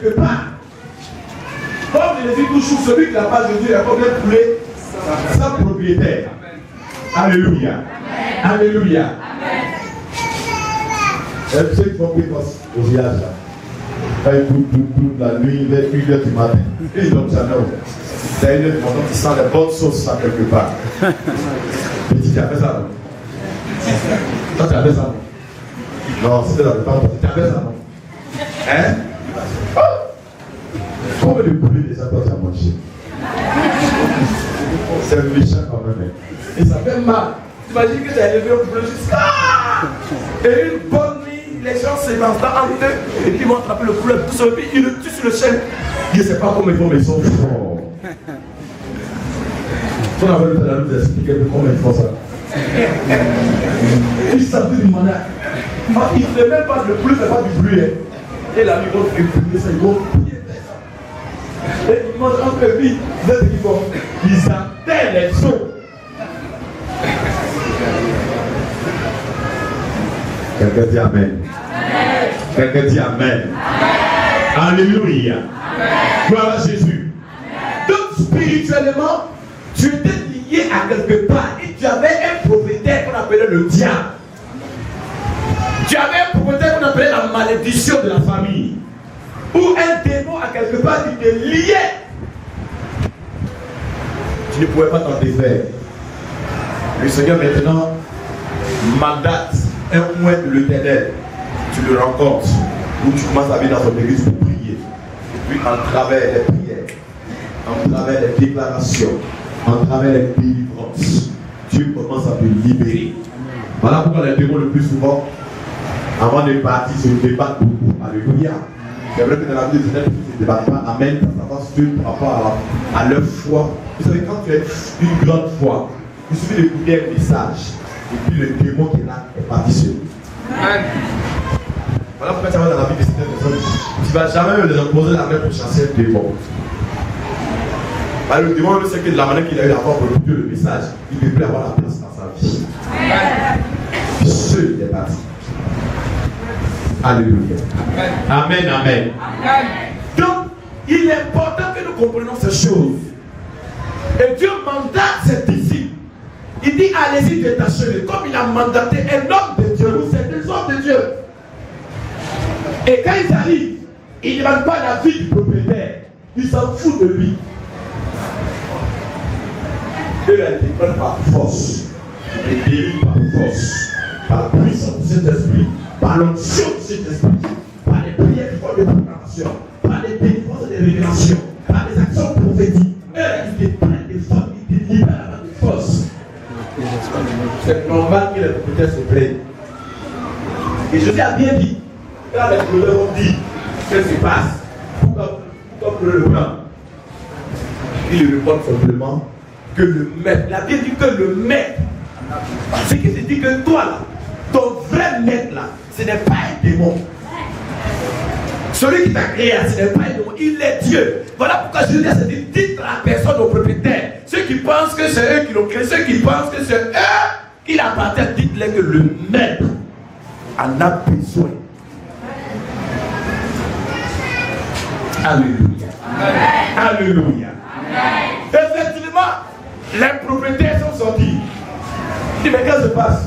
quelque part. Comme je le dis toujours, celui qui n'a pas Jésus est comme un poulet sans propriétaire. Alléluia. Alléluia. Et ceux qui font précoce au village là, quand ils coupent toute la nuit, vers 1h du matin, ils dorment jamais. C'est 1h du matin, ils sentent les bonnes sauces là quelque part. Petit, tu as fait ça non? Toi, tu as fait ça non? Non, c'était dans le temps, tu as fait ça non? Hein? Combien de poulet déjà toi tu as mangé? C'est méchant quand même. Et ça fait mal. T'imagines que tu as élevé un poulet jusqu'à. Et une bonne nuit, les gens se lancent entre eux et puis ils vont attraper le poulet tout seul, puis ils le tuent sur le chêne. Je ne sais pas comment ils font, mais ils sont forts. On avait le temps de nous expliquer comment ils font ça. Ils savent d'une manière. Ils ne font même pas, le poulet ne fait pas du bruit. Hein. Et là, ils vont écouter ça, ils vont prier. Et ils mangent entre eux, puis ils enterrent les os. Quelqu'un dit Amen. Quelqu'un dit Amen. Alléluia. Gloire à Jésus. Donc spirituellement, tu étais lié à quelque part et tu avais un propriétaire qu'on appelait le diable. Tu avais un propriétaire qu'on appelait la malédiction de la famille. Ou un démon à quelque part qui te liait. Tu ne pouvais pas t'en défaire. Le Seigneur maintenant mandate un mois de l'Éternel. Tu le rencontres. Où tu commences à venir dans ton église pour prier. Et puis en travers les prières, en travers les déclarations, en travers les délivrances, Dieu commence à te libérer. Voilà pourquoi les démons le plus souvent, avant de partir, se débattent beaucoup. Alléluia. C'est vrai que dans la vie des éternels, ils ne se débattent pas. Amen. Ça passe Dieu par rapport à leur foi. Vous savez, quand tu as une grande foi, il suffit d'écouter un message. Et puis le démon qui est là est parti sur lui. Voilà pourquoi tu vas dans la vie de certaines personnes. Tu ne vas jamais les imposer la main pour chasser un démon. Le démon, c'est que de la manière qu'il a eu la foi pour écouter le message, il ne peut plus avoir la place dans sa vie. Seul est parti. Alléluia. Amen, amen. Donc, il est important que nous comprenions ces choses. Et Dieu mandate ses disciples. Il dit allez-y, détachez-les. Comme il a mandaté un homme de Dieu, ou c'est des hommes de Dieu. Et quand ils arrivent, ils ne demandent pas la vie du propriétaire. Ils s'en foutent de lui. Eux, ils les prennent par force. Ils les délivrent par force. Par la puissance de cet esprit. Par l'onction de cet esprit. Par les prières qui font des proclamations. Par les délivrances et des révélations. Par les actions prophétiques. Eux, ils les prennent des femmes. Ils les libèrent avec des forces. C'est normal que les propriétaires se plaignent. Et Jésus a bien dit, quand les voleurs ont dit, qu'est-ce qui se passe? Pourquoi pleurer le blanc? Il répond simplement que le maître, il a bien dit que le maître, ce qui se dit que toi là, ton vrai maître là, ce n'est pas un démon. Celui qui t'a créé, ce n'est pas un démon, il est Dieu. Voilà pourquoi Jésus a dit, dites à la personne au propriétaire, ceux qui pensent que c'est eux qui l'ont créé, ceux qui pensent que c'est eux qui l'appartiennent, dites-les que le maître en a besoin. Alléluia. Amen. Alléluia. Amen. Effectivement, les propriétaires sont sortis. Il dit, mais qu'est-ce qui se passe?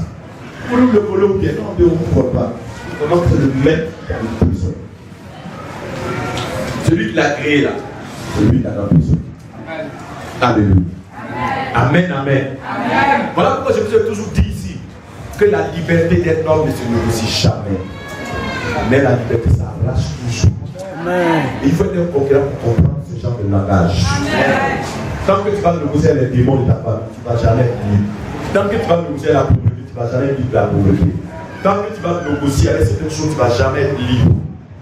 Pour nous le voler ou bien? Non, on ne comprend pas. Comment c'est le maître qui a besoin? Celui qui l'a créé là, celui qui a besoin. Alléluia. Amen, amen. Amen. Voilà pourquoi je vous ai toujours dit ici que la liberté d'un homme ne se négocie jamais. Mais la liberté s'arrache toujours. Amen. Il faut être un conquérant pour comprendre ce genre de langage. Amen. Tant que tu vas négocier les démons de ta famille, tu ne vas jamais être libre. Tant que tu vas négocier la pauvreté, tu ne vas jamais être libre de la pauvreté. Tant que tu vas négocier avec certaines choses, tu ne vas jamais être libre.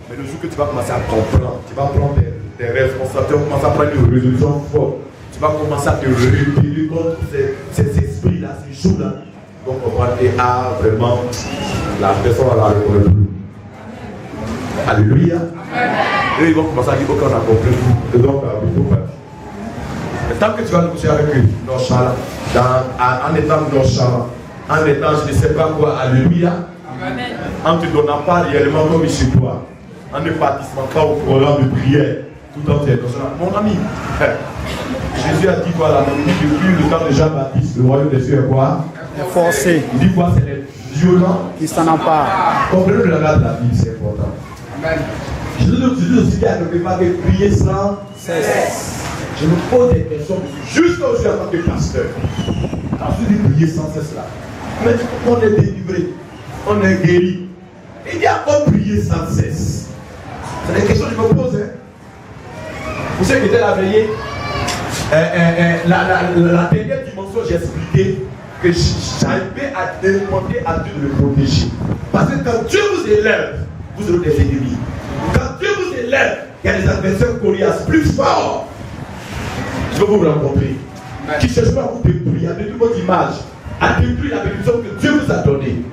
Mais le jour que tu vas commencer à comprendre, tu vas prendre tes responsabilités, tu vas commencer à prendre une résolution forte. Tu vas commencer à te rebeller contre ces esprits-là, ces jours-là. Donc on va dire, ah vraiment, la personne va la reconnaître. Alléluia. Et ils vont commencer à dire, ok, on a compris tout. Et donc, il faut faire. Mais tant que tu vas négocier avec eux, nonchalant, en étant nonchalant, en étant je ne sais pas quoi, alléluia, en ne te donnant pas réellement comme il se doit, en ne participant pas au programme de prière tout entier. Mon ami, Jésus a dit quoi là? Il dit depuis le temps de Jean-Baptiste, le royaume des cieux est quoi? Est forcé. Il dit quoi? C'est les violents qui s'en emparent. Comprenez le langage de la Bible, c'est important. Amen. Je dis aussi qu'il y a quelque part que prier sans cesse. Je me pose des questions juste aujourd'hui en tant que pasteur. Quand je dis prier sans cesse là, mais on est délivré, on est guéri. Il y a encore prier sans cesse. C'est des questions que je me pose. Vous savez qui était la veillée, la dernière dimension, j'ai expliqué que j'arrivais à demander à Dieu de me protéger. Parce que quand Dieu vous élève, vous aurez des ennemis. Quand Dieu vous élève, il y a des adversaires coriaces plus forts. Je vais vous rencontrer. Qui chercheront à vous détruire, à détruire votre image, à détruire la bénédiction que Dieu vous a donnée.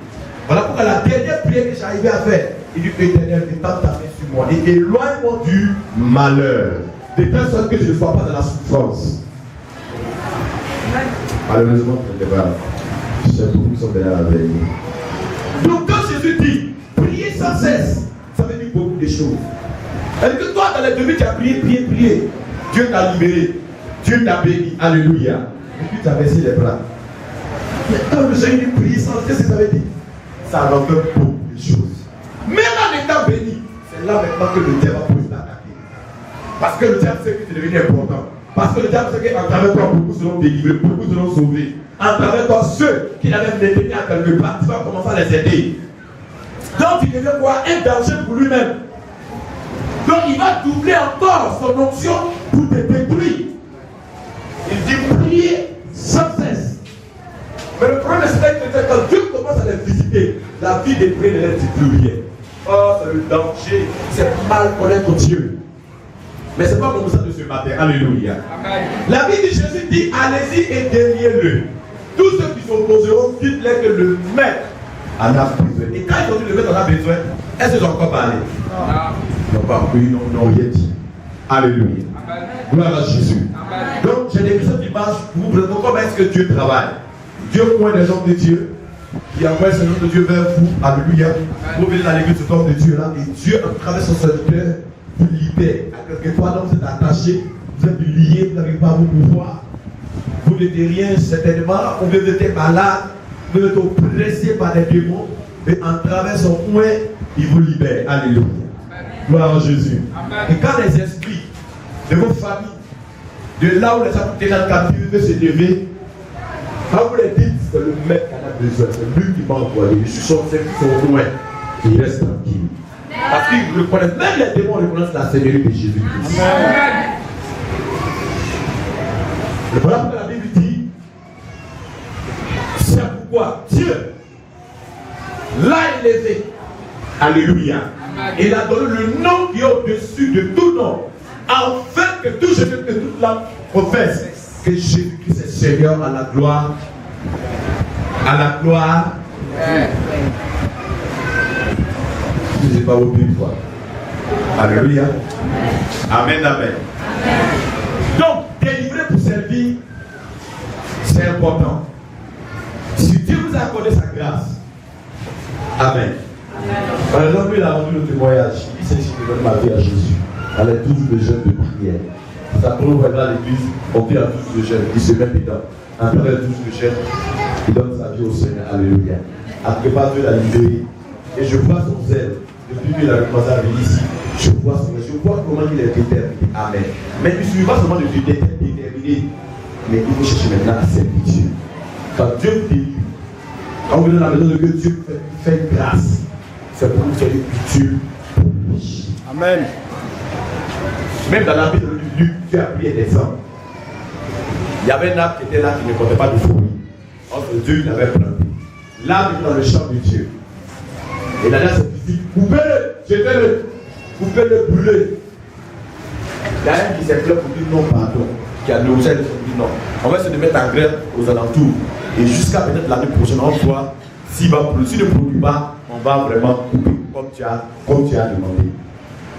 Voilà pourquoi la dernière prière que j'arrivais à faire, il dit Éternel, étends ta main sur moi et éloigne-moi du malheur. De telle sorte que je ne sois pas dans la souffrance. Malheureusement, je ne sais pas. Je sais beaucoup qui sont derrière la veille. Donc quand Jésus dit prier sans cesse, ça veut dire beaucoup de choses. Et que toi, dans les demi, tu as prié. Dieu t'a libéré. Dieu t'a béni. Alléluia. Et puis tu as baissé les bras. Mais quand le Seigneur dit prier sans cesse, qu'est-ce que ça veut dire? Ça rencontre beaucoup de choses. Même en étant béni, c'est là maintenant que le diable va pouvoir t'attaquer. Parce que le diable sait que tu es devenu important. Parce que le diable sait qu'en travers toi, beaucoup seront délivrés, beaucoup seront sauvés. En travers toi, ceux qui l'avaient maintenu à quelque part, tu vas commencer à les aider. Donc il devient quoi? Un danger pour lui-même. Donc il va doubler encore son onction pour te détruire. Il dit prier sans cesse. Mais le problème c'est que quand Dieu commence à les visiter, la vie des prières ne leur dit plus rien. Oh, c'est le danger, c'est mal connaître Dieu. Mais ce n'est pas comme ça de ce matin. Alléluia. Amen. La Bible de Jésus dit allez-y et déliez-le. Tous ceux qui s'opposeront, dites-leur que le maître en a besoin. Et quand ils ont dit le maître en a besoin, est-ce qu'ils ont encore parlé? Non, pas oui, non, rien dit. Alléluia. Amen. Gloire à Jésus. Amen. Donc, j'ai décrit cette image pour vous présenter comment est-ce que Dieu travaille. Dieu pointe des hommes de Dieu qui envoie ce nom de Dieu vers vous. Alléluia. Vous venez dans l'église de cet homme de Dieu là, et Dieu, à travers son serviteur, vous libère. À quelque part, donc vous êtes attaché, vous êtes lié, vous n'avez pas vos pouvoirs. Vous n'êtes rien, certainement. Ou bien vous êtes malade, vous êtes oppressé par des démons. Et en travers son point, il vous libère. Alléluia. Gloire à Jésus. Amen. Et quand les esprits de vos familles, de là où les gens étaient dans le captivité veulent se lever, quand vous les dites, c'est le maître qui en a besoin, c'est lui qui m'a envoyé. Je suis son service au loin. Il reste tranquille. Parce qu'ils reconnaissent, même les démons reconnaissent la Seigneurie de Jésus-Christ. Amen. Et voilà pourquoi la Bible dit, c'est pourquoi Dieu l'a élevé. Alléluia. Amen. Il a donné le nom qui est au-dessus de tout nom, afin que tout ce que toute l'âme professe que Jésus-Christ est Seigneur à la gloire. À la gloire. Amen. Je ne sais pas vous dire quoi. Alléluia. Amen, amen. Donc, délivrer pour servir, c'est important. Si Dieu vous a accordé sa grâce, amen. Par exemple, il a rendu le témoignage. Il dit, si je donne ma vie à Jésus, elle est toujours de jeûne de prière. Ça trouve dans l'église, on dit à tous de jeûne, il se met dedans. Après tous de jeûne, il donne sa vie au Seigneur. Alléluia. Après, pas Dieu l'a libéré. Et je vois son zèle. Depuis qu'il a commencé à venir ici, je vois comment il est déterminé. Amen. Mais il ne suffit pas seulement de déterminer, mais il faut chercher maintenant la servitude. Quand Dieu délivre, quand vous venez dans la maison de Dieu, Dieu fait grâce. C'est pour vous faire utile pour lui. Amen. Même dans la vie de Luc, Dieu a prié des hommes. Il y avait un arbre qui était là qui ne portait pas de fruits. Entre Dieu, il avait planté. L'arbre était dans le champ de Dieu. Et la dernière s'est dit, coupez-le, jetez-le, coupez-le, brûlez. Il y a un qui s'est plaint pour dire non, pardon, qui a négocié avec lui, non. On va essayer de mettre en grève aux alentours. Et jusqu'à peut-être l'année prochaine, on voit s'il va produire. S'il ne produit pas, on va vraiment couper comme tu as demandé.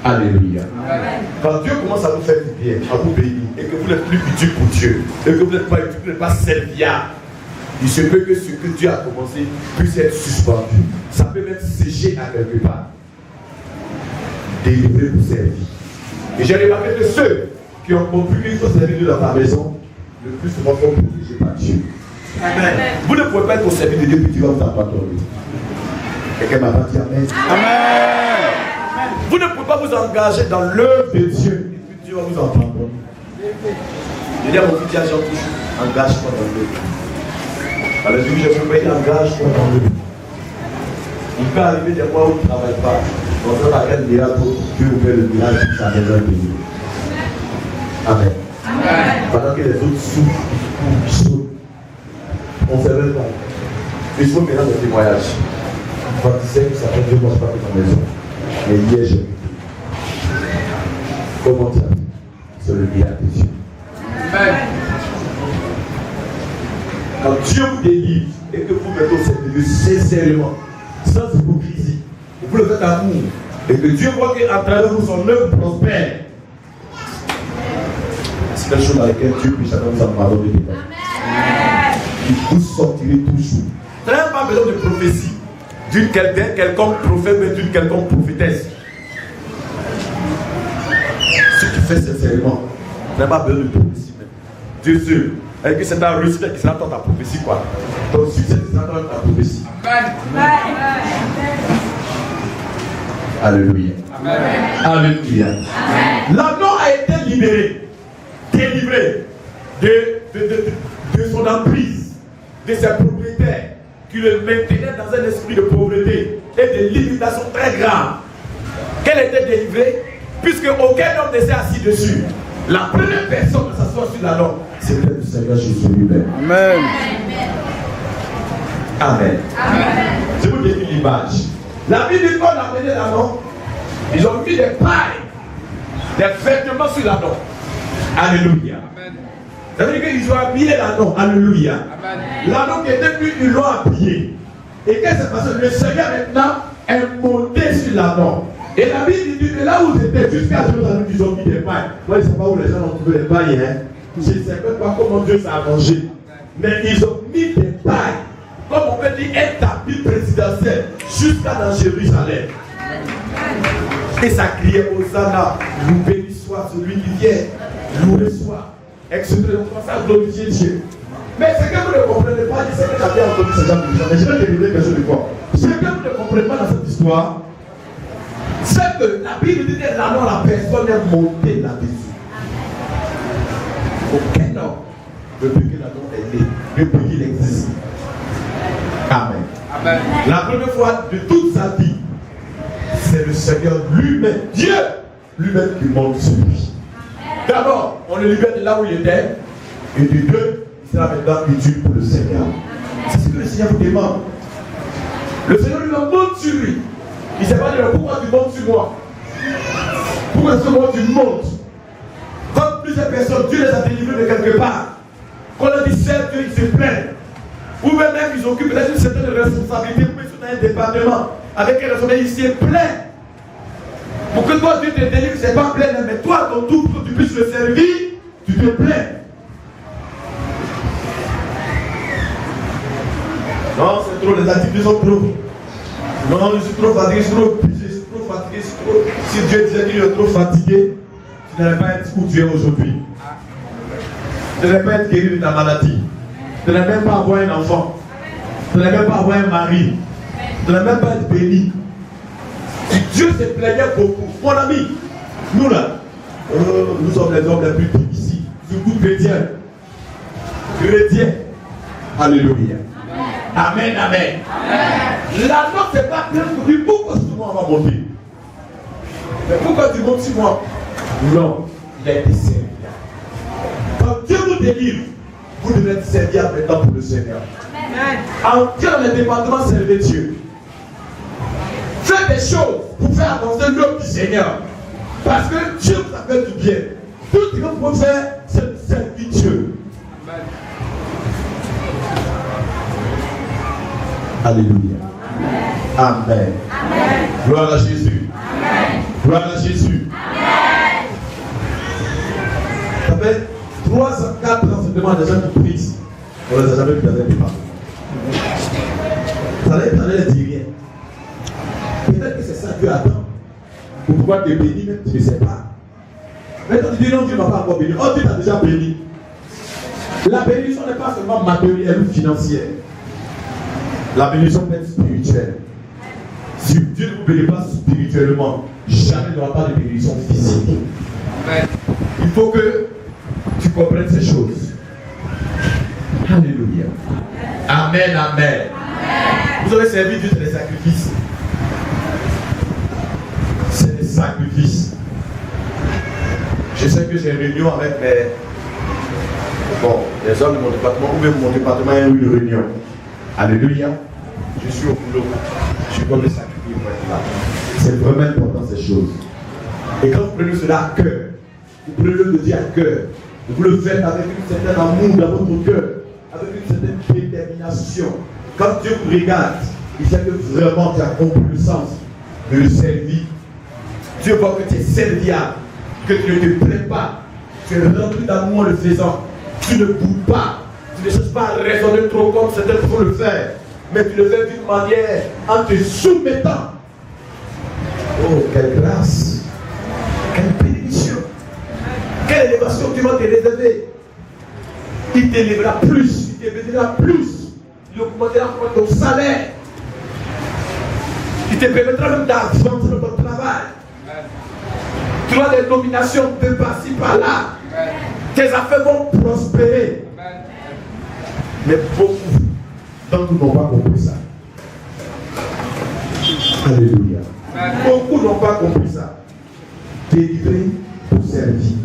Alléluia. Amen. Quand Dieu commence à vous faire du bien, à vous bénir, et que vous n'êtes plus utile pour Dieu, et que vous n'êtes pas utile, vous n'êtes pas serviable, il se peut que ce que Dieu a commencé puisse être suspendu. Ça peut même sécher à quelque part. délivré pour servir. Et j'ai remarqué que ceux qui ont compris qu'il faut servir Dieu dans ta maison, le plus souvent sont protégés par Dieu. Amen. Vous ne pouvez pas être au service de Dieu puis tu vas vous abandonner. Quelqu'un m'a pas dit Amen. Amen. Vous ne pouvez pas vous engager dans l'œuvre de Dieu et puis Dieu va vous abandonner. Je dis à mon fils, Jean, toujours, engage-toi dans l'œuvre. Alors je dis, je peux payer, engage-toi dans l'œuvre. Il peut arriver des mois où tu ne travailles pas. On fait la reine miracle pour Dieu ouvre le village sur sa maison de Dieu. Amen. Amen. Pendant que les autres souffrent, on ne savait pas. Il faut maintenant des témoignages. Quand tu sais que ça fait 2 mois que je ne suis pas dans la maison. Mais hier, j'ai vu. Comment tu as vu? C'est le miracle de Dieu. Amen. Quand Dieu vous délivre et que vous mettez au service sincèrement, sans hypocrisie, et vous le faites amour, et que Dieu voit qu'à travers vous son œuvre prospère, c'est quelque chose dans lequel Dieu peut chacun vous abandonner. Vous sortirez toujours. Vous n'avez pas besoin de prophétie d'une quelconque prophète, mais d'une quelconque prophétesse. Ce qui fait sincèrement, vous n'avez pas besoin de prophétie. Dieu seul. Et que c'est ta réussite qui sera dans ta prophétie, quoi. Ton succès sera dans ta prophétie. Amen. Alléluia. Amen. Alléluia. Amen. L'agneau a été libéré, délivré de son emprise, de ses propriétaires qui le maintenaient dans un esprit de pauvreté et de limitation très grave. Qu'elle était délivrée, puisque aucun homme ne s'est assis dessus. La première personne à s'asseoir sur la langue, c'était le Seigneur Jésus lui-même. Amen. Amen. Amen. Je vous décris l'image. La Bible dit qu'on a amené la langue, ils ont mis des pailles, des vêtements sur la langue. Alléluia. Amen. Ça veut dire qu'ils ont habillé la langue. Alléluia. Amen. La langue est devenue, ils l'ont habillée. Et qu'est-ce qui s'est passé? Le Seigneur maintenant est monté sur la langue. Et la Bible dit que là où c'était, jusqu'à Jérusalem, ils ont mis des pailles. Moi, je ne sais pas où les gens ont trouvé les pailles. Hein. Je ne sais même pas comment Dieu s'est arrangé. Mais ils ont mis des pailles, comme on peut dire, un tapis présidentiel, jusqu'à dans Jérusalem. Et ça criait Hosanna, loué soit celui qui vient, loué soit. Etc. On commence à glorifier Dieu. Mais ce que vous ne comprenez pas, c'est que j'avais entendu ces gens de l'histoire. Mais je vais délivrer quelque chose de quoi. Ce que vous ne comprenez pas dans cette histoire, c'est que la Bible dit que la personne est montée là-dessus. Aucun homme, depuis que l'anneau est né, depuis qu'il existe. Amen. Amen. La première fois de toute sa vie, c'est le Seigneur lui-même, Dieu lui-même qui monte sur lui. D'abord, on le libère de là où il était, et de deux, il sera maintenant utile pour le Seigneur. C'est ce que le Seigneur vous demande. Le Seigneur lui-même monte sur lui. Il ne sait pas dire pourquoi tu montes sur moi. Pourquoi est-ce que moi tu montes? Quand plusieurs personnes, Dieu les a délivrés de quelque part. Quand on dit serve Dieu, ils se plaignent. Ou même ils occupent peut-être une certaine responsabilité, ou ils sont dans un département avec un responsabilité, ils se plaignent. Pour que toi Dieu te délivre, c'est pas plein, mais toi, ton tout, pour que tu puisses le servir, tu te plains. Non, c'est trop, les activités sont trop. Non, je suis trop fatigué, je suis trop fatigué, Si Dieu disait qu'il est trop fatigué, tu n'allais pas être où tu es aujourd'hui. Tu n'allais pas être guéri de ta maladie. Tu n'allais même pas avoir un enfant. Tu n'allais même pas avoir un mari. Tu n'allais même pas être béni. Si Dieu se plaignait beaucoup, mon ami, nous là, nous sommes les hommes les plus difficiles, surtout chrétiens. Chrétiens. Alléluia. Amen, amen. La note c'est pas bien pour dire pourquoi sur moi on va monter. Mais pourquoi tu montes sur moi? Non, il a été servi. Quand Dieu vous délivre, vous devez être servi maintenant pour le Seigneur. Entrer dans les départements, servir Dieu. Faites des choses pour faire avancer l'œuvre du Seigneur. Parce que Dieu vous a fait du bien. Tout ce que vous pouvez faire, c'est servir Dieu. Alléluia. Amen. Amen. Gloire à Jésus. Amen. Gloire à Jésus. Amen. Ça fait 3 ans, 4 ans, c'est demande des gens qui prient. On les a jamais vu dans un débat. Ça ne les dit rien. Peut-être que c'est ça que Dieu attend. Pour pourquoi tu es béni, même tu ne sais pas. Maintenant tu dis non, Dieu ne m'a pas encore béni. Oh, Dieu t'a déjà béni. La bénédiction n'est pas seulement matérielle ou financière. La bénédiction peut être spirituelle. Si Dieu ne vous bénit pas spirituellement, jamais il n'y aura pas de bénédiction physique. Il faut que tu comprennes ces choses. Alléluia. Amen, amen. Vous avez servi Dieu, c'est des sacrifices. C'est des sacrifices. Je sais que j'ai une réunion avec les hommes de mon département, ou même mon département a eu une réunion. Alléluia. Je suis au boulot. Je suis comme les sacrifices pour être là. C'est vraiment important ces choses. Et quand vous prenez cela à cœur, vous prenez le Dieu à cœur, vous le faites avec un certain amour dans votre cœur, avec une certaine détermination. Quand Dieu vous regarde, il sait que vraiment tu as compris le sens de le servir. Dieu voit que tu es serviable, que tu ne te plais pas, tu es rempli d'amour en le faisant. Tu ne boudes pas, tu ne cherches pas à raisonner trop comme certains font le faire, mais tu le fais d'une manière en te soumettant. Oh, quelle grâce, quelle bénédiction, quelle élévation tu vas te réserver. Il t'élèvera plus, il te bénira plus, il augmentera ton salaire, il te permettra même d'avancer dans ton travail. Tu auras des nominations de par-ci par-là. Tes affaires vont prospérer. Mais beaucoup d'entre nous n'ont pas compris ça. Alléluia. Beaucoup n'ont pas compris ça. Délivré pour servir.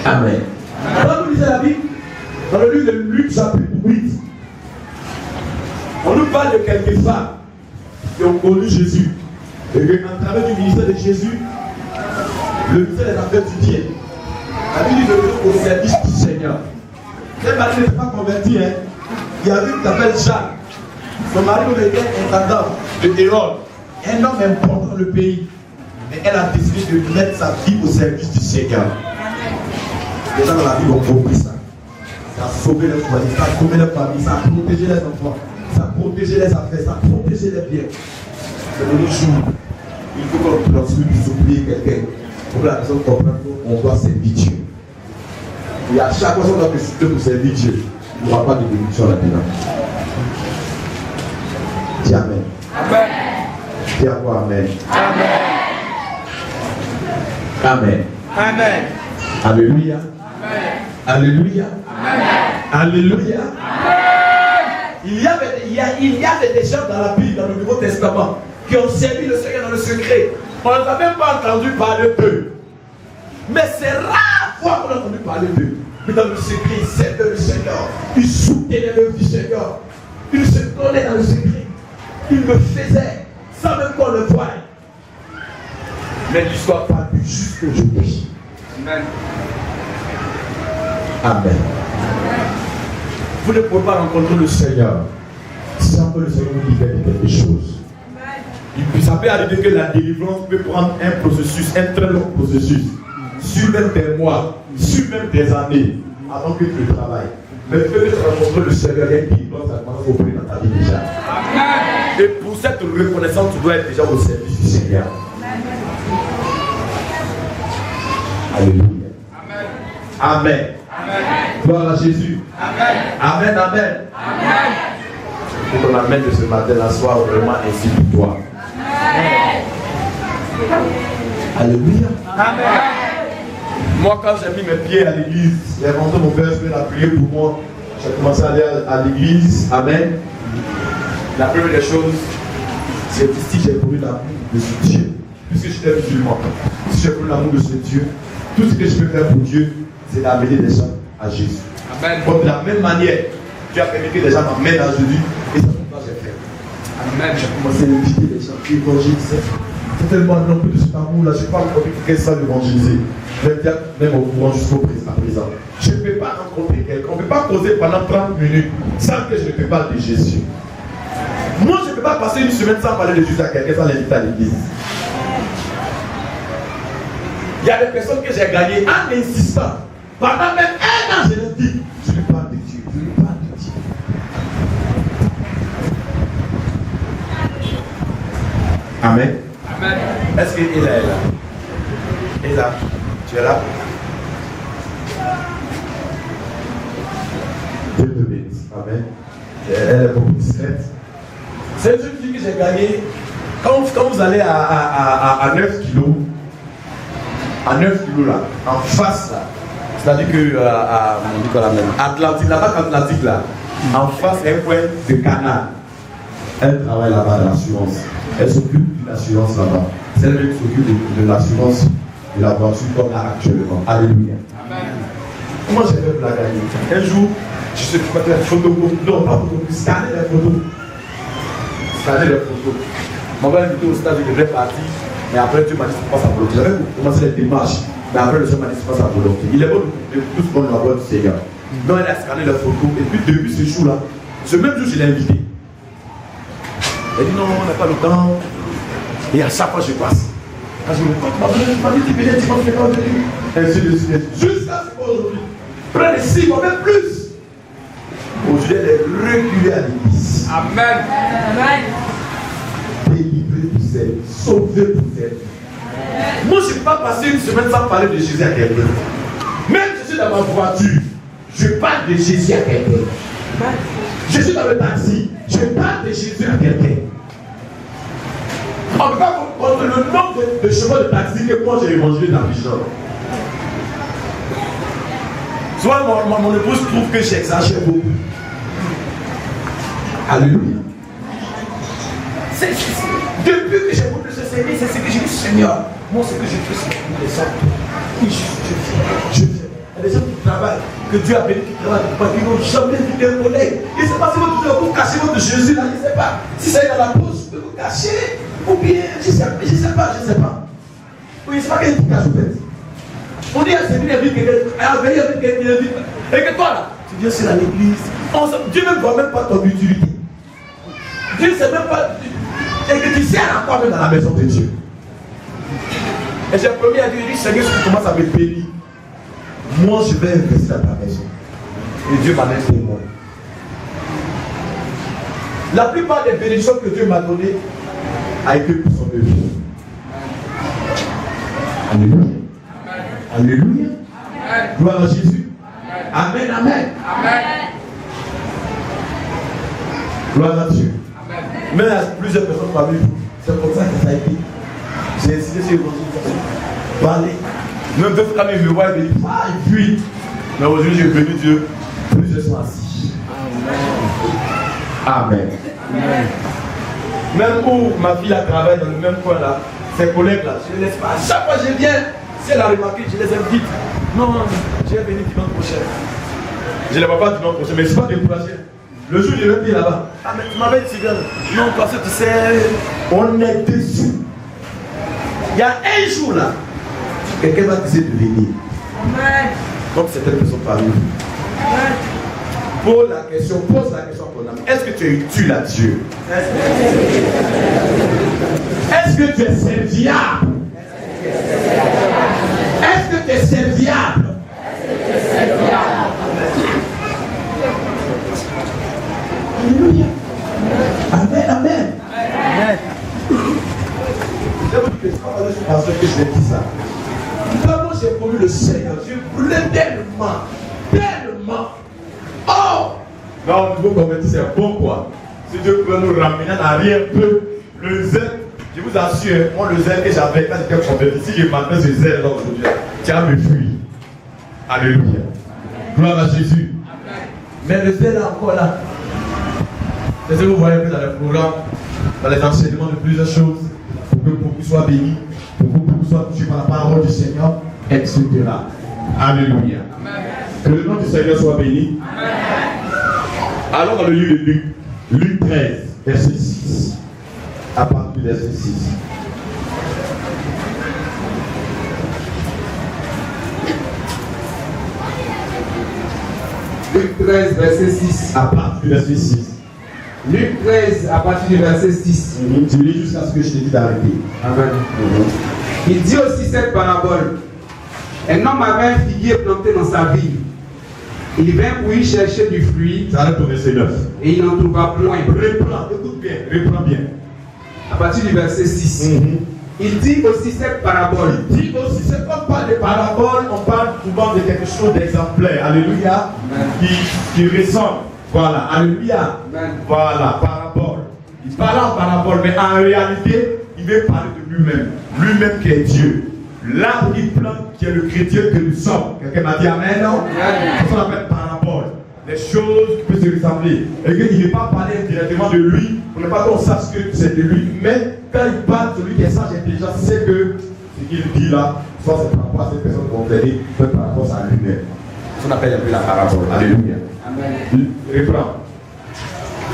Amen. Quand nous lisons la Bible, dans le livre de Luc chapitre 8, on nous parle de quelques femmes qui ont connu Jésus. Et qu'en travers du ministère de Jésus, le ministère des Affaires du bien, la Bible dit de au service du Seigneur. Cette mari n'était pas converti, hein. Il y avait une qui s'appelle Jeanne. Son mari était intendant de Hérode, un homme important dans le pays. Mais elle a décidé de mettre sa vie au service du Seigneur. Les gens dans la Bible ont compris ça. Ça a sauvé leur famille, ça a sauvé leur famille, ça a protégé les enfants, ça a protégé les affaires, ça a protégé les biens. C'est de nos jours. Il faut qu'on transmette pour oublier quelqu'un. Pour que la personne comprenne qu'on doit servir Dieu. Et à chaque fois qu'on doit se pour servir Dieu, il n'y aura pas de bénédiction là-dedans. Dis Amen. Amen. Dis à quoi Amen. Amen. Amen. Amen. Alléluia. Amen. Alléluia. Amen. Alléluia. Amen. Il y avait des gens dans la Bible, dans le Nouveau Testament, qui ont servi le Seigneur dans le secret. On n'a même pas entendu parler d'eux. Mais c'est rare fois qu'on a entendu parler d'eux. Mais dans le secret, ils servaient le Seigneur. Ils soutenaient l'œuvre du Seigneur. Ils se donnaient dans le secret. Ils le faisaient sans même qu'on le voie. Mais l'histoire parle du jusqu'aujourd'hui. Amen. Amen. Vous ne pouvez pas rencontrer le Seigneur sans que le Seigneur vous libère de quelque chose. Ça peut arriver que la délivrance peut prendre un processus, un très long processus, sur même des mois, sur même des années, avant que tu le travailles. Mais tu peux rencontrer le Seigneur, il y a une délivrance à commencer au dans ta vie déjà. Amen. Et pour cette reconnaissance, tu dois être déjà au service du Seigneur. Alléluia. Amen. Amen. Amen. Gloire à Jésus. Amen. Amen. Amen. Amen. Que ton amen de ce matin là soit vraiment ainsi pour toi. Amen. Alléluia. Amen. Moi, quand j'ai mis mes pieds à l'église, j'ai rencontré mon père, il a prié pour moi. J'ai commencé à aller à l'église. Amen. La première des choses, c'est ici que j'ai éprouvé l'amour de ce Dieu. Puisque j'étais musulman, si j'ai éprouvé l'amour de ce Dieu, tout ce que je peux faire pour Dieu, c'est d'amener les gens à Jésus. Amen. Comme de la même manière, Dieu a permis que les gens m'amènent à Jésus, et c'est pourquoi j'ai fait. Amen. J'ai commencé à inviter les gens qui évangélisaient. C'est tellement nombreux de cet amour-là, je ne sais pas encore qu'est-ce que ça d'évangéliser. Je vais dire même au courant jusqu'au présent. Je ne peux pas rencontrer quelqu'un, on ne peut pas causer pendant 30 minutes sans que je ne te parle de Jésus. Moi, je ne peux pas passer une semaine sans parler de Jésus à quelqu'un, sans l'inviter à l'église. Il y a des personnes que j'ai gagnées en insistant. Pendant même 1 an, je leur dis, je lui parle de Dieu, je lui parle de Dieu. Amen. Est-ce qu'Ela est là? Ela, tu es là? Dieu te bénisse. Amen. Elle est beaucoup discrète. C'est une jeune fille que j'ai gagnée. Quand vous allez à 9 kilos, à 9 kilos là, en face là, c'est-à-dire que Atlantique, là-bas Atlantique là, en face, un point de canal. Elle travaille là-bas dans l'assurance. Elle s'occupe de l'assurance là-bas. C'est elle qui s'occupe de l'assurance de la voiture comme là actuellement. Alléluia. Amen. Comment j'ai fait pour la gagner? Un jour, je sais pas faire photo. Non, pas photo, scanner les photos. Scanner les photos. Mon père invité au stade, je devais partir. Mais après, Dieu m'a dit, c'est pas sa volonté. J'avais commencé les démarches. Mais après, le Seigneur m'a dit, c'est pas sa volonté. Il est bon de tout ce qu'on a voix du Seigneur. Donc, elle a scanné les photos. Et puis, depuis ce jour-là, ce même jour, je l'ai invité. Elle dit, non, on n'a pas le temps. Et à chaque fois, je passe. Quand je me dis, tu m'as dit, tu m'as fait pas venir. Ainsi de suite. Jusqu'à ce qu'aujourd'hui, près de 6 mois, même plus. Aujourd'hui, elle est reculée à l'église. Amen. Amen. Délivrée pour celle, sauvée pour celle. Moi, je ne peux pas passer une semaine sans parler de Jésus à quelqu'un. Même si je suis dans ma voiture, je parle de Jésus à quelqu'un. Je suis dans le taxi, je parle de Jésus à quelqu'un. On ne peut pas contre le nombre de chemins de taxi que moi j'ai évangélisé dans Bichon. Soit mon épouse trouve que j'exagère beaucoup. Alléluia. Depuis que j'ai compris ce Seigneur, c'est ce que j'ai dit, Seigneur. Moi, ce que je fais, c'est pour les autres. Oui, je fais. Il y a des gens qui travaillent, que Dieu a béni, qui travaillent, qui n'ont jamais vu un collègue. Il ne sait pas si vous cachez votre Jésus là, il ne sait pas. Si ça est dans la poche, vous pouvez vous cacher. Ou bien, je ne sais pas. Oui, c'est pas quelqu'un qui cache, en fait. On dit à Seigneur, il y a quelqu'un, et que toi là, tu viens sur l'église. Dieu ne voit même pas ton utilité. Dieu ne sait même pas. Et que tu sers à quoi même dans la maison de Dieu. Et j'ai promis à Dieu, il dit, Seigneur, si tu commences à me bénir, moi je vais investir dans ta maison. Et Dieu m'a donné témoin. La plupart des bénédictions que Dieu m'a données a été pour son œuvre. Alléluia. Alléluia. Gloire à Jésus. Amen, amen. Amen. Gloire à Dieu. Mais il y a plusieurs personnes parmi vous. C'est comme ça que ça a été. J'ai insisté sur l'évangélisation. Parler. Même deux frères me voient et me disent, ah, il fuit. Mais aujourd'hui, j'ai béni Dieu. Plusieurs sont assis. Amen. Amen. Même où ma fille a travaillé dans le même coin là, ses collègues là, je ne les laisse pas. À chaque fois que je viens, si elle a remarqué, je les invite. Non, je vais venir dimanche prochain. Je ne les vois pas dimanche prochain, mais je ne suis pas découragé. Le jour où je vais venir là-bas, ah mais tu m'avais dit, non, parce que tu sais, on est dessus. Il y a un jour là, quelqu'un va décider de venir. Comme certaines personnes parmi vous. Pose la question à ton âme. Est-ce que tu es utile à Dieu? Est-ce que tu es serviable? Est-ce que tu es serviable? Alléluia. Amen, amen. Amen. Je vous dis que c'est pas parce que je l'ai dit ça. Quand j'ai connu le Seigneur, je voulais tellement. Oh! Non, au niveau converti, c'est bon quoi. Si Dieu peut nous ramener en arrière un peu, le zèle, je vous assure, moi le zèle que j'avais quand j'étais converti, si je m'appelle ce zèle là aujourd'hui, tu vas me fuir. Alléluia. Gloire à Jésus. Mais le zèle est encore là. C'est ce que vous voyez un peu dans les programmes, dans les enseignements de plusieurs choses, pour que beaucoup soient bénis, pour que beaucoup soient touchés par la parole du Seigneur, etc. Alléluia. Amen. Que le nom du Seigneur soit béni. Amen. Allons dans le livre de Luc, Luc 13, verset 6. À partir du verset 6. Luc 13, verset 6. À partir du verset 6. Luc 13, à partir du verset 6. Tu lis jusqu'à ce que je t'ai dit d'arrêter. Amen. Il dit aussi cette parabole. Un homme avait un figuier planté dans sa ville. Il vint pour y chercher du fruit. Ça arrête au verset 9. Et il n'en trouva point. Reprends, écoute bien, reprends bien. À partir du verset 6. Il dit aussi cette parabole. Il dit aussi, c'est quand on parle de paraboles, on parle souvent de quelque chose d'exemplaire. Alléluia. Qui ressemble. Voilà. Alléluia. Amen. Voilà. Parabole. Il parle en parabole, mais en réalité, il veut parler de lui-même. Lui-même qui est Dieu. L'arbre qu'il plante, qui est le chrétien que nous sommes. Quelqu'un m'a dit Amen, non? C'est ce qu'on appelle parabole. Des choses qui peuvent se ressembler. Et qu'il ne veut pas parler directement de lui, pour ne pas qu'on sache que c'est de lui. Mais quand il parle, celui qui est sage et intelligent, c'est que ce qu'il dit là, soit c'est par rapport à cette personne concernée, soit par rapport à lui-même. Ce qu'on appelle un peu la parabole. Alléluia. Amen. Reprends.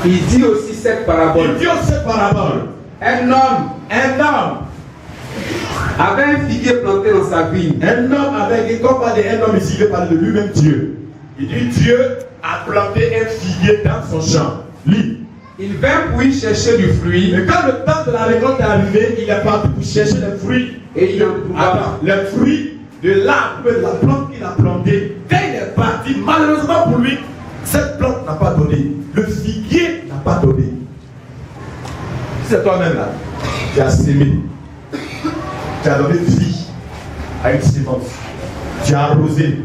Il dit aussi cette parabole. Il dit aussi cette parabole. Un homme avait un figuier planté dans sa vigne. Un homme avec, quand on parle d'un homme ici, il veut parler de lui-même Dieu. Il dit Dieu a planté un figuier dans son champ. Lis. Il vint pour y chercher du fruit. Mais quand le temps de la récolte est arrivé, il est parti pour chercher les fruits. Et il en trouva. Attends, les fruits de l'arbre, de la plante qu'il a plantée. Quand il est parti, malheureusement pour lui, cette plante n'a pas donné. Le figuier n'a pas donné. C'est toi-même là. Tu as sémé. Tu as donné vie à une sémence. Tu as arrosé.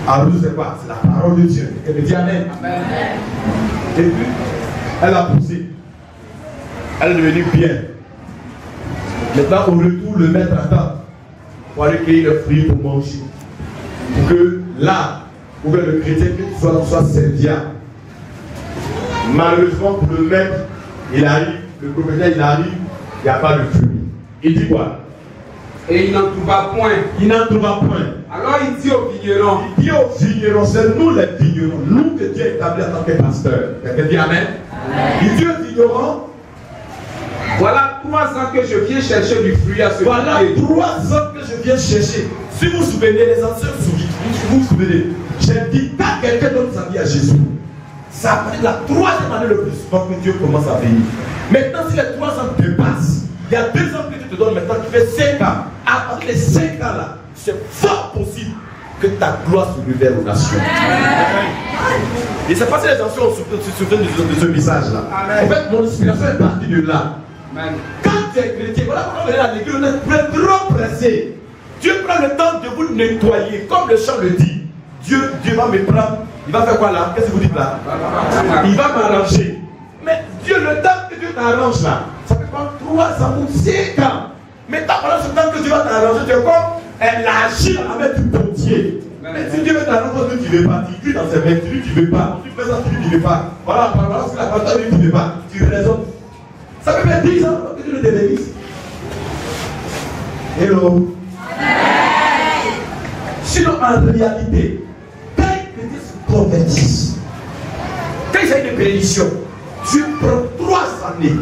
Arrosé, c'est quoi? C'est la parole de Dieu. Elle me dit Amen. Amen. Et puis, elle a poussé. Elle est devenue bien. Maintenant, au retour, le maître attend pour aller cueillir le fruit pour manger. Pour que là, pour que le chrétien soit serviable. Malheureusement, pour le maître, il arrive, le propriétaire, il arrive, il n'y a pas de fruit. Il dit quoi? Et il n'en trouva point. Il n'en trouva point. Alors il dit au vigneron. Il dit aux vignerons, c'est nous les vignerons, nous que Dieu a établis en tant que pasteur. Quelqu'un dit Amen. Amen. Il dit aux vignerons, voilà 3 ans que je viens chercher du fruit à ce voilà figuier. 3 ans que je viens chercher. Si vous vous souvenez, les anciens vous vous souvenez, j'ai dit quand quelqu'un donne sa vie à Jésus, ça fait la 3e année le plus souvent que Dieu commence à venir. Maintenant, si les 3 ans dépassent, il y a 2 ans que tu te donnes maintenant qui fait 5 ans. À partir des 5 ans là, c'est fort possible que ta gloire se révèle aux nations. Et c'est pas si les anciens se souviennent de ce message-là. En fait, mon inspiration est partie de là. Amen. Quand tu es chrétien, voilà pourquoi vous venez à l'église, on est trop pressé. Dieu prend le temps de vous nettoyer, comme le chant le dit. Dieu va me prendre, il va faire quoi là? Qu'est-ce que vous dites là? Il va m'arranger. Mais Dieu, le temps que Dieu t'arrange là, ça fait prendre 3 ans ou 5 ans. Mais pendant ce temps que Dieu va t'arranger, tu es comme l'agile à la main du pontier. Mais si Dieu veut t'arranger, tu ne veux pas. Tu dis dans ses mains, tu dis tu ne veux pas. Tu fais ça, tu dis tu ne veux pas. Voilà, c'est la parole, tu ne veux pas. Tu raisonnes. Ça peut faire 10 ans que tu ne t'élévises. Hello. Sinon, en réalité, quand les chrétiens se convertissent, quand il s'agit de bénédiction, Dieu prend 3 années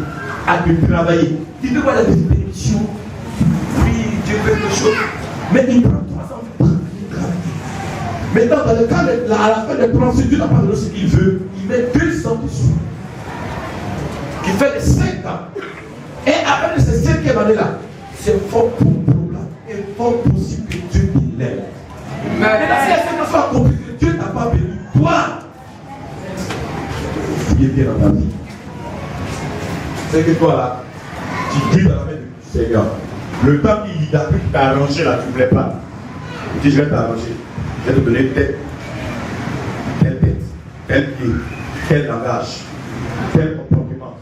à te travailler. Tu ne vois pas la bénédiction. Oui, Dieu fait quelque chose. Mais il prend 3 ans pour travailler. Maintenant, dans le cas à la fin des 3 ans, Dieu n'a pas donné ce qu'il veut. Il met 200 dessus. Qui fait les 5 ans. Et après ces 5e année-là, c'est fort probable et fort possible que Dieu t'élève. Mais si les 5 ans sont compris que Dieu n'a pas béni, toi, tu es bien dans ta vie. C'est que toi là, tu dis dans la main du Seigneur. Le temps qu'il a pu t'arranger là, tu ne voulais pas. Il dit je vais t'arranger. Je vais te donner telle tête, tel pied, tel langage, tel comportement.